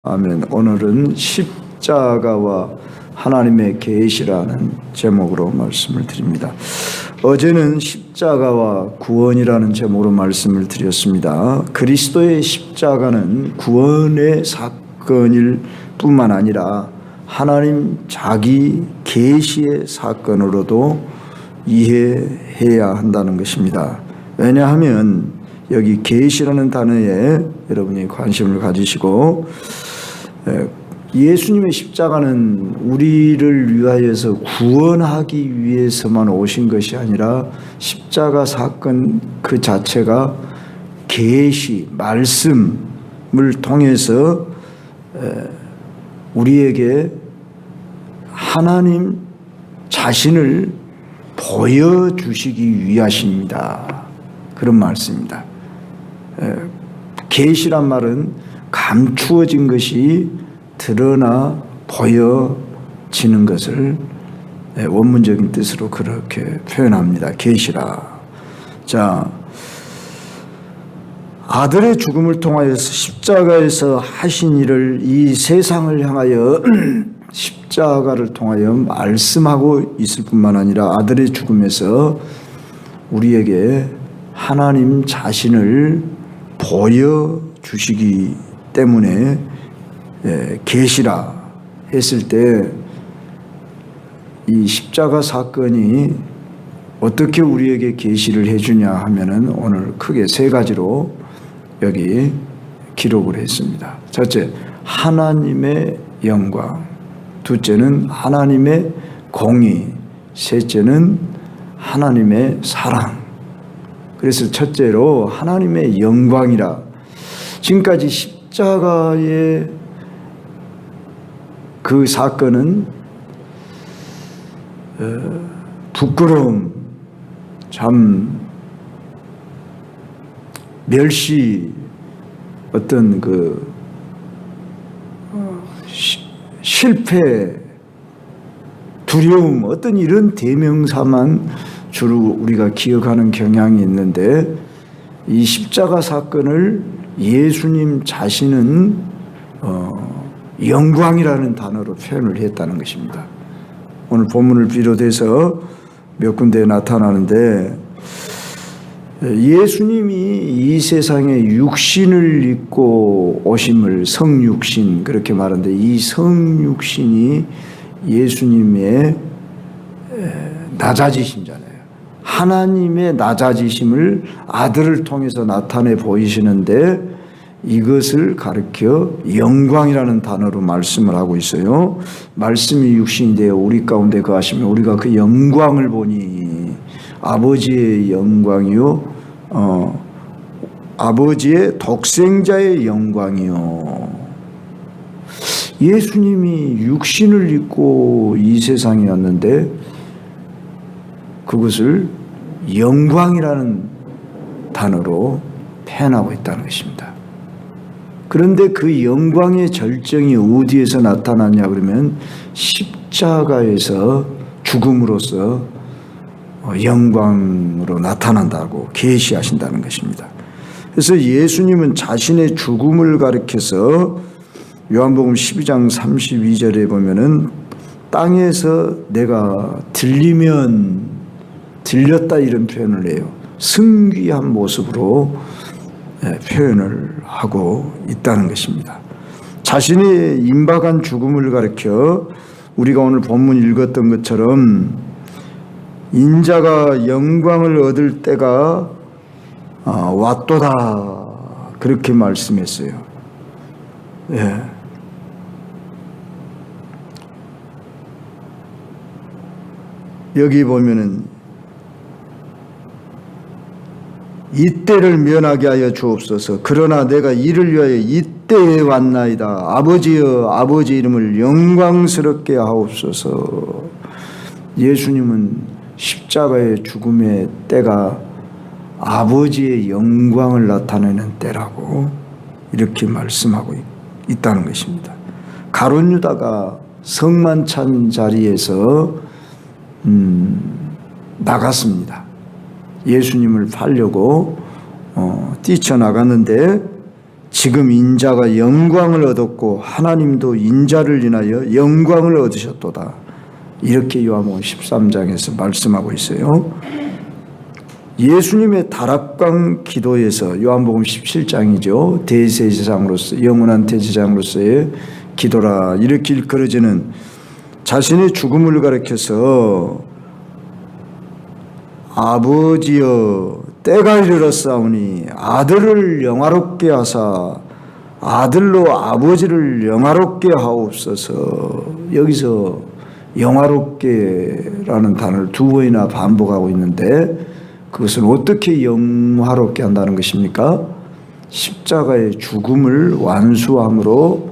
아멘. 오늘은 십자가와 하나님의 계시라는 제목으로 말씀을 드립니다. 어제는 십자가와 구원이라는 제목으로 말씀을 드렸습니다. 그리스도의 십자가는 구원의 사건일 뿐만 아니라 하나님 자기 계시의 사건으로도 이해해야 한다는 것입니다. 왜냐하면 여기 계시라는 단어에 여러분이 관심을 가지시고, 예수님의 십자가는 우리를 위하여서 구원하기 위해서만 오신 것이 아니라 십자가 사건 그 자체가 계시, 말씀을 통해서 우리에게 하나님 자신을 보여주시기 위하십니다. 그런 말씀입니다. 계시란 말은 감추어진 것이 드러나 보여지는 것을 원문적인 뜻으로 그렇게 표현합니다. 계시라. 자, 아들의 죽음을 통하여서 십자가에서 하신 일을 이 세상을 향하여 십자가를 통하여 말씀하고 있을 뿐만 아니라 아들의 죽음에서 우리에게 하나님 자신을 보여주시기 때문에 계시라 했을 때 이 십자가 사건이 어떻게 우리에게 계시를 해주냐 하면은 오늘 크게 세 가지로 여기 기록을 했습니다. 첫째, 하나님의 영광. 둘째는 하나님의 공의. 셋째는 하나님의 사랑. 그래서 첫째로 하나님의 영광이라. 지금까지 십자가의 그 사건은 부끄러움, 참 멸시, 어떤 그 실패, 두려움, 어떤 이런 대명사만 주로 우리가 기억하는 경향이 있는데, 이 십자가 사건을 예수님 자신은 영광이라는 단어로 표현을 했다는 것입니다. 오늘 본문을 비롯해서 몇 군데에 나타나는데, 예수님이 이 세상에 육신을 입고 오심을 성육신 그렇게 말하는데, 이 성육신이 예수님의 낮아지심잖아요. 하나님의 낮아지심을 아들을 통해서 나타내 보이시는데, 이것을 가르쳐 영광이라는 단어로 말씀을 하고 있어요. 말씀이 육신이 되어 우리 가운데 거하시면 우리가 그 영광을 보니, 아버지의 영광이요, 아버지의 독생자의 영광이요. 예수님이 육신을 입고 이 세상에 왔는데 그것을 영광이라는 단어로 표현하고 있다는 것입니다. 그런데 그 영광의 절정이 어디에서 나타나냐 그러면 십자가에서 죽음으로써 영광으로 나타난다고 계시하신다는 것입니다. 그래서 예수님은 자신의 죽음을 가리켜서 요한복음 12장 32절에 보면은 땅에서 내가 들렸다 이런 표현을 해요. 승귀한 모습으로 표현을 하고 있다는 것입니다. 자신의 임박한 죽음을 가리켜 우리가 오늘 본문 읽었던 것처럼 인자가 영광을 얻을 때가 왔도다 그렇게 말씀했어요. 예. 여기 보면은 이때를 면하게 하여 주옵소서. 그러나 내가 이를 위하여 이때에 왔나이다. 아버지여, 아버지 이름을 영광스럽게 하옵소서. 예수님은 십자가의 죽음의 때가 아버지의 영광을 나타내는 때라고 이렇게 말씀하고 있다는 것입니다. 가룟 유다가 성만찬 자리에서 나갔습니다. 예수님을 팔려고 뛰쳐나갔는데 지금 인자가 영광을 얻었고 하나님도 인자를 인하여 영광을 얻으셨도다. 이렇게 요한복음 13장에서 말씀하고 있어요. 예수님의 다락방 기도에서 요한복음 17장이죠. 대제사장으로서 영원한 대제사장으로서의 기도라 이렇게 일컬어지는 자신의 죽음을 가리켜서 아버지여 때가 이르렀사오니 아들을 영화롭게 하사 아들로 아버지를 영화롭게 하옵소서. 여기서 영화롭게라는 단어를 두 번이나 반복하고 있는데 그것은 어떻게 영화롭게 한다는 것입니까? 십자가의 죽음을 완수함으로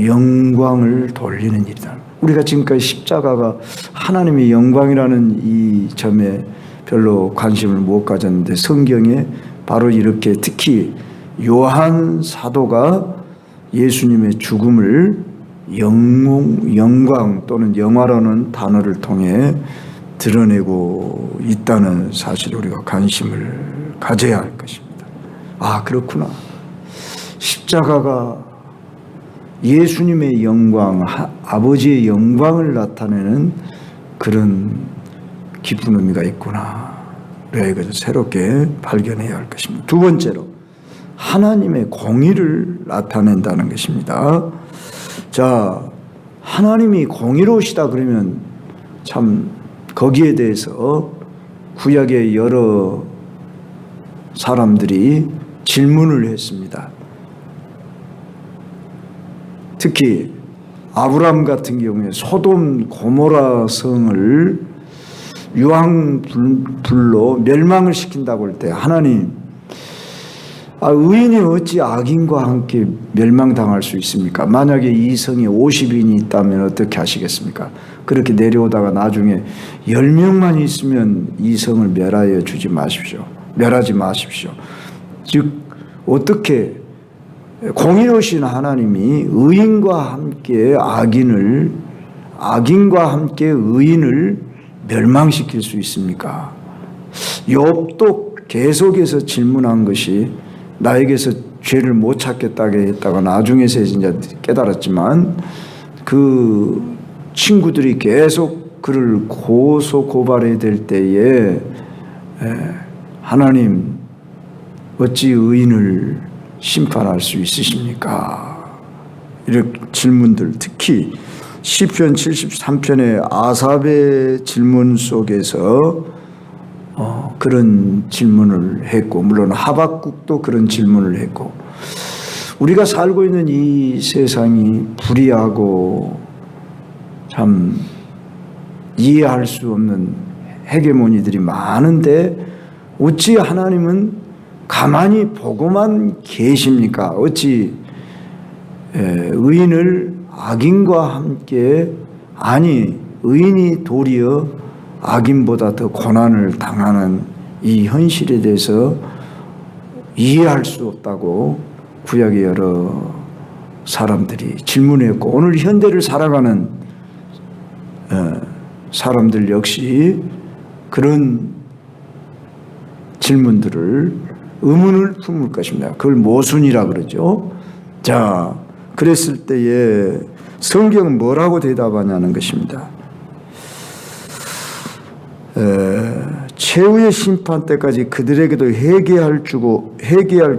영광을 돌리는 일이다. 우리가 지금까지 십자가가 하나님의 영광이라는 이 점에 별로 관심을 못 가졌는데 성경에 바로 이렇게 특히 요한 사도가 예수님의 죽음을 영광 또는 영화라는 단어를 통해 드러내고 있다는 사실을 우리가 관심을 가져야 할 것입니다. 아, 그렇구나. 십자가가 예수님의 영광, 아버지의 영광을 나타내는 그런 깊은 의미가 있구나. 우리가 이것을 새롭게 발견해야 할 것입니다. 두 번째로 하나님의 공의를 나타낸다는 것입니다. 자, 하나님이 공의로우시다 그러면 참 거기에 대해서 구약의 여러 사람들이 질문을 했습니다. 특히 아브라함 같은 경우에 소돔 고모라 성을 유황불로 멸망을 시킨다고 할 때 하나님, 의인이 어찌 악인과 함께 멸망당할 수 있습니까? 만약에 이 성에 50인이 있다면 어떻게 하시겠습니까? 그렇게 내려오다가 나중에 10명만 있으면 이 성을 멸하지 마십시오. 즉 어떻게 공의로우신 하나님이 의인과 함께 악인과 함께 의인을 멸망시킬 수 있습니까? 욥도 계속해서 질문한 것이 나에게서 죄를 못 찾겠다고 했다가 나중에서 이제 깨달았지만 그 친구들이 계속 그를 고소고발해야 될 때에 하나님 어찌 의인을 심판할 수 있으십니까? 이런 질문들, 특히 시편 73편의 아삽의 질문 속에서 그런 질문을 했고, 물론 하박국도 그런 질문을 했고, 우리가 살고 있는 이 세상이 불의하고 참 이해할 수 없는 헤게모니들이 많은데 어찌 하나님은 가만히 보고만 계십니까? 어찌 의인을 악인과 함께, 아니 의인이 도리어 악인보다 더 고난을 당하는 이 현실에 대해서 이해할 수 없다고 구약의 여러 사람들이 질문했고, 오늘 현대를 살아가는 사람들 역시 그런 질문들을 의문을 품을 것입니다. 그걸 모순이라 그러죠. 자, 그랬을 때에 성경은 뭐라고 대답하냐는 것입니다. 최후의 심판 때까지 그들에게도 회개할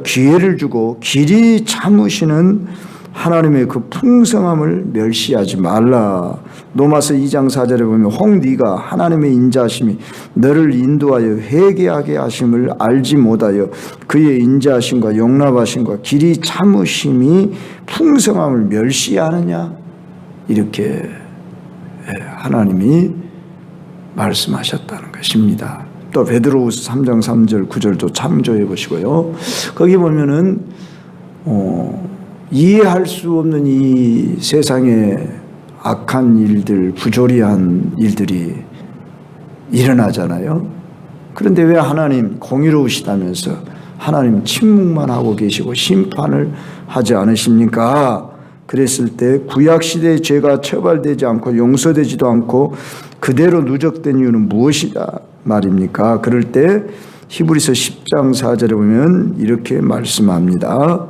기회를 주고 길이 참으시는 하나님의 그 풍성함을 멸시하지 말라. 로마서 2장 4절에 보면 혹 네가 하나님의 인자하심이 너를 인도하여 회개하게 하심을 알지 못하여 그의 인자하심과 용납하심과 길이 참으심이 풍성함을 멸시하느냐, 이렇게 하나님이 말씀하셨다는 것입니다. 또 베드로후서 3장 3절 9절도 참조해 보시고요. 거기 보면은 이해할 수 없는 이 세상에 악한 일들, 부조리한 일들이 일어나잖아요. 그런데 왜 하나님 공의로우시다면서 하나님 침묵만 하고 계시고 심판을 하지 않으십니까? 그랬을 때 구약시대의 죄가 처벌되지 않고 용서되지도 않고 그대로 누적된 이유는 무엇이다 말입니까? 그럴 때 히브리서 10장 4절에 보면 이렇게 말씀합니다.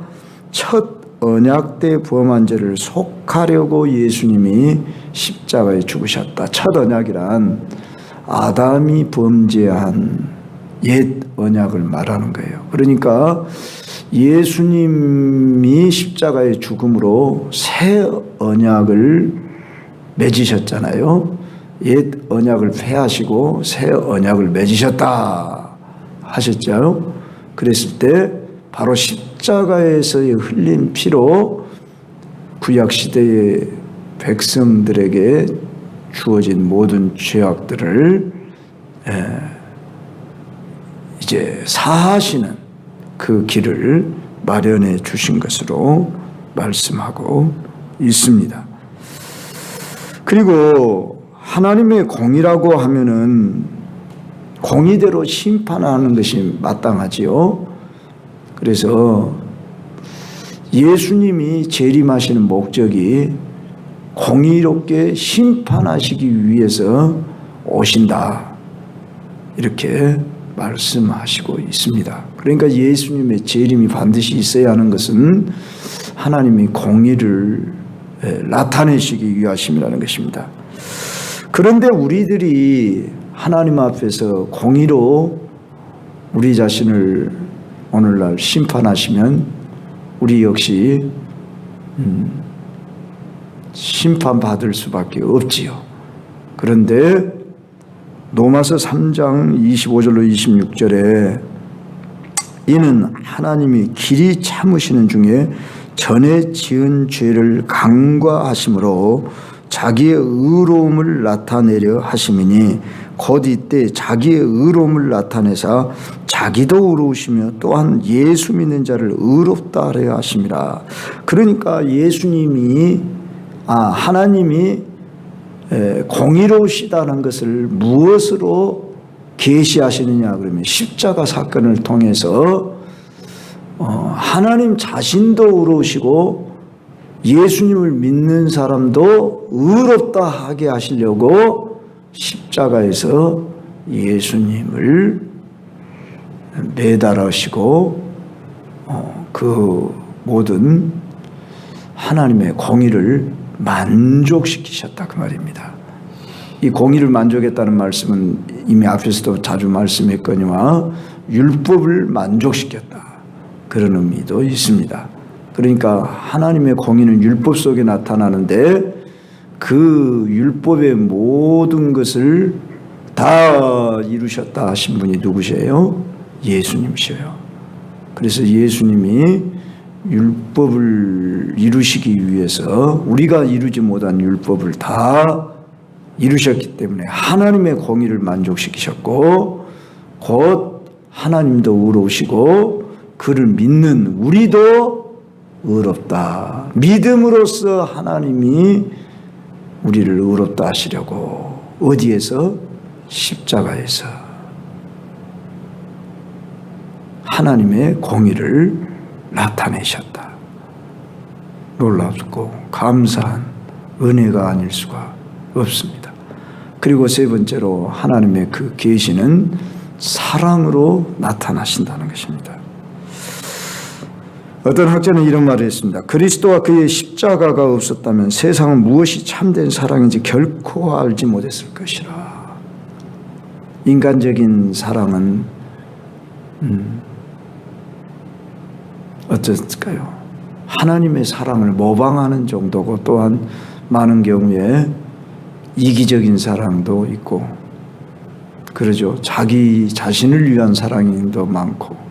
첫 언약 때 범한 죄를 속하려고 예수님이 십자가에 죽으셨다. 첫 언약이란 아담이 범죄한 옛 언약을 말하는 거예요. 그러니까 예수님이 십자가의 죽음으로 새 언약을 맺으셨잖아요. 옛 언약을 폐하시고 새 언약을 맺으셨다 하셨죠. 그랬을 때 바로 십자가에서의 흘린 피로 구약시대의 백성들에게 주어진 모든 죄악들을 이제 사하시는 그 길을 마련해 주신 것으로 말씀하고 있습니다. 그리고 하나님의 공의라고 하면은 공의대로 심판하는 것이 마땅하지요. 그래서 예수님이 재림하시는 목적이 공의롭게 심판하시기 위해서 오신다. 이렇게 말씀하시고 있습니다. 그러니까 예수님의 재림이 반드시 있어야 하는 것은 하나님이 공의를 나타내시기 위하심이라는 것입니다. 그런데 우리들이 하나님 앞에서 공의로 우리 자신을 오늘날 심판하시면 우리 역시 심판받을 수밖에 없지요. 그런데 로마서 3장 25절로 26절에 이는 하나님이 길이 참으시는 중에 전에 지은 죄를 간과하심으로 자기의 의로움을 나타내려 하심이니 곧 이때 자기의 의로움을 나타내사 자기도 의로우시며 또한 예수 믿는 자를 의롭다 하려 하심이라. 그러니까 하나님이 공의로우시다는 것을 무엇으로 계시하시느냐 그러면 십자가 사건을 통해서 하나님 자신도 의로우시고 예수님을 믿는 사람도 의롭다 하게 하시려고 십자가에서 예수님을 매달으시고 그 모든 하나님의 공의를 만족시키셨다 그 말입니다. 이 공의를 만족했다는 말씀은 이미 앞에서도 자주 말씀했거니와 율법을 만족시켰다 그런 의미도 있습니다. 그러니까 하나님의 공의는 율법 속에 나타나는데 그 율법의 모든 것을 다 이루셨다 하신 분이 누구세요? 예수님이셔요. 그래서 예수님이 율법을 이루시기 위해서 우리가 이루지 못한 율법을 다 이루셨기 때문에 하나님의 공의를 만족시키셨고 곧 하나님도 의로우시고 그를 믿는 우리도 의롭다. 믿음으로써 하나님이 우리를 의롭다 하시려고 어디에서? 십자가에서 하나님의 공의를 나타내셨다. 놀랍고 감사한 은혜가 아닐 수가 없습니다. 그리고 세 번째로 하나님의 그 계시는 사랑으로 나타나신다는 것입니다. 어떤 학자는 이런 말을 했습니다. 그리스도와 그의 십자가가 없었다면 세상은 무엇이 참된 사랑인지 결코 알지 못했을 것이라. 인간적인 사랑은 어땠을까요? 하나님의 사랑을 모방하는 정도고 또한 많은 경우에 이기적인 사랑도 있고 그러죠. 자기 자신을 위한 사랑이 더 많고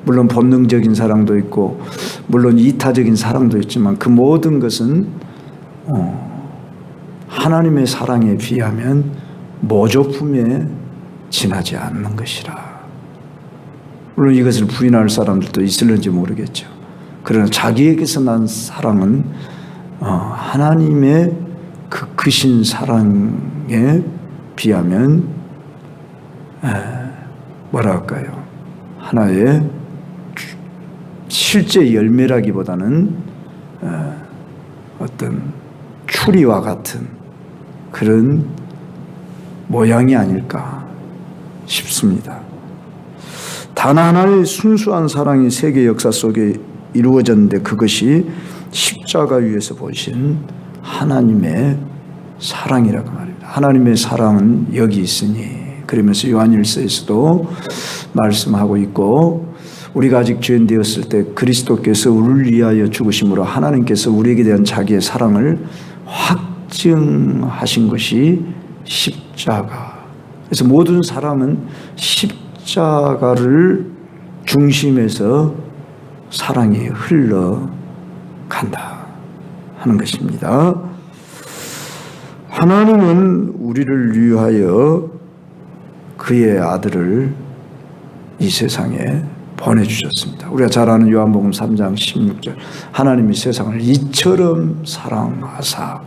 물론 본능적인 사랑도 있고 물론 이타적인 사랑도 있지만 그 모든 것은 하나님의 사랑에 비하면 모조품에 지나지 않는 것이라. 물론 이것을 부인할 사람들도 있을는지 모르겠죠. 그러나 자기에게서 난 사랑은 하나님의 그 크신 사랑에 비하면 뭐라 할까요? 하나의 실제 열매라기보다는 어떤 추리와 같은 그런 모양이 아닐까 싶습니다. 단 하나의 순수한 사랑이 세계 역사 속에 이루어졌는데 그것이 십자가 위에서 보신 하나님의 사랑이라고 말입니다. 하나님의 사랑은 여기 있으니 그러면서 요한일서에서도 말씀하고 있고 우리가 아직 죄인 되었을 때 그리스도께서 우리를 위하여 죽으심으로 하나님께서 우리에게 대한 자기의 사랑을 확증하신 것이 십자가. 그래서 모든 사랑은 십자가를 중심에서 사랑이 흘러간다 하는 것입니다. 하나님은 우리를 위하여 그의 아들을 이 세상에 보내주셨습니다. 우리가 잘 아는 요한복음 3장 16절 하나님이 세상을 이처럼 사랑하사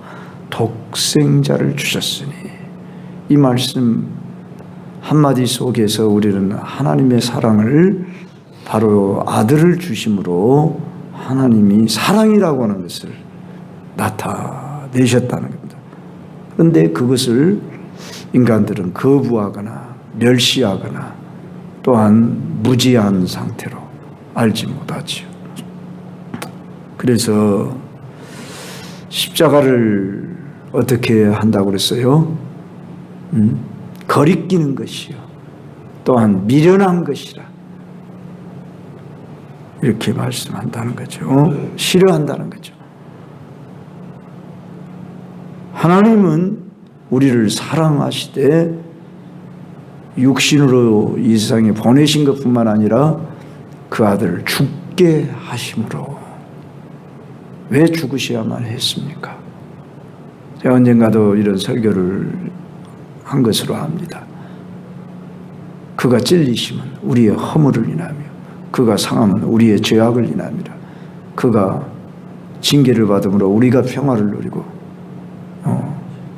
독생자를 주셨으니 이 말씀 한마디 속에서 우리는 하나님의 사랑을 바로 아들을 주심으로 하나님이 사랑이라고 하는 것을 나타내셨다는 겁니다. 그런데 그것을 인간들은 거부하거나 멸시하거나 또한 무지한 상태로 알지 못하지요. 그래서 십자가를 어떻게 한다고 그랬어요? 거리끼는 것이요. 또한 미련한 것이라. 이렇게 말씀한다는 거죠. 싫어한다는 거죠. 하나님은 우리를 사랑하시되 육신으로 이 세상에 보내신 것뿐만 아니라 그 아들을 죽게 하심으로. 왜 죽으셔야만 했습니까? 제가 언젠가도 이런 설교를 한 것으로 압니다. 그가 찔리심은 우리의 허물을 인하며 그가 상함은 우리의 죄악을 인하니라. 그가 징계를 받음으로 우리가 평화를 누리고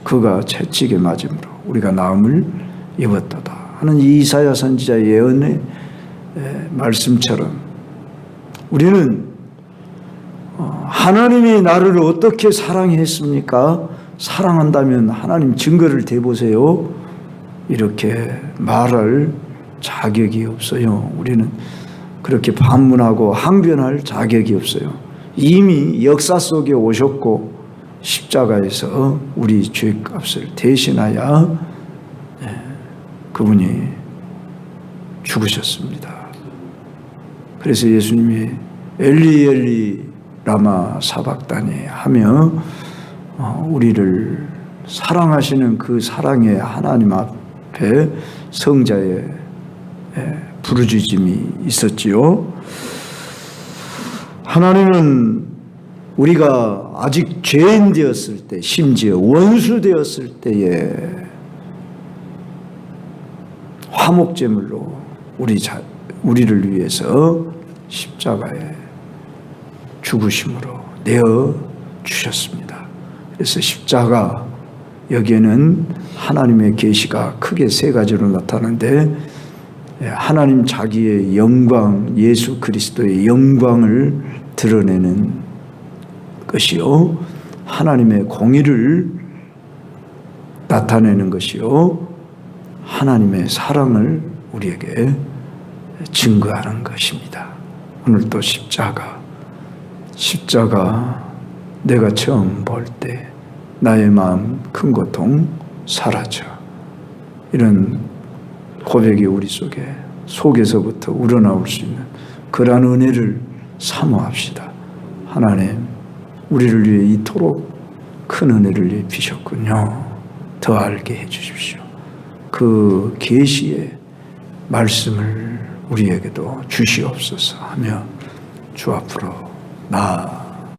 그가 채찍에 맞음으로 우리가 나음을 입었도다 하는 이사야 선지자의 예언의 말씀처럼 우리는 하나님이 나를 어떻게 사랑했습니까? 사랑한다면 하나님 증거를 대보세요. 이렇게 말할 자격이 없어요. 우리는 그렇게 반문하고 항변할 자격이 없어요. 이미 역사 속에 오셨고 십자가에서 우리 죄값을 대신하여 그분이 죽으셨습니다. 그래서 예수님이 엘리 엘리 라마 사박다니 하며 우리를 사랑하시는 그 사랑의 하나님 앞에 성자의 부르짖음이 있었지요. 하나님은 우리가 아직 죄인 되었을 때, 심지어 원수 되었을 때에 화목제물로 우리를 위해서 십자가에 죽으심으로 내어 주셨습니다. 그래서 십자가, 여기에는 하나님의 계시가 크게 세 가지로 나타나는데 하나님 자기의 영광, 예수 그리스도의 영광을 드러내는 것이요, 하나님의 공의를 나타내는 것이요, 하나님의 사랑을 우리에게 증거하는 것입니다. 오늘 또 십자가 내가 처음 볼 때 나의 마음 큰 고통 사라져. 이런 고백이 우리 속에서부터 우러나올 수 있는 그러한 은혜를 사모합시다. 하나님, 우리를 위해 이토록 큰 은혜를 입히셨군요. 더 알게 해주십시오. 그 계시의 말씀을 우리에게도 주시옵소서 하며 주 앞으로 나아갑니다.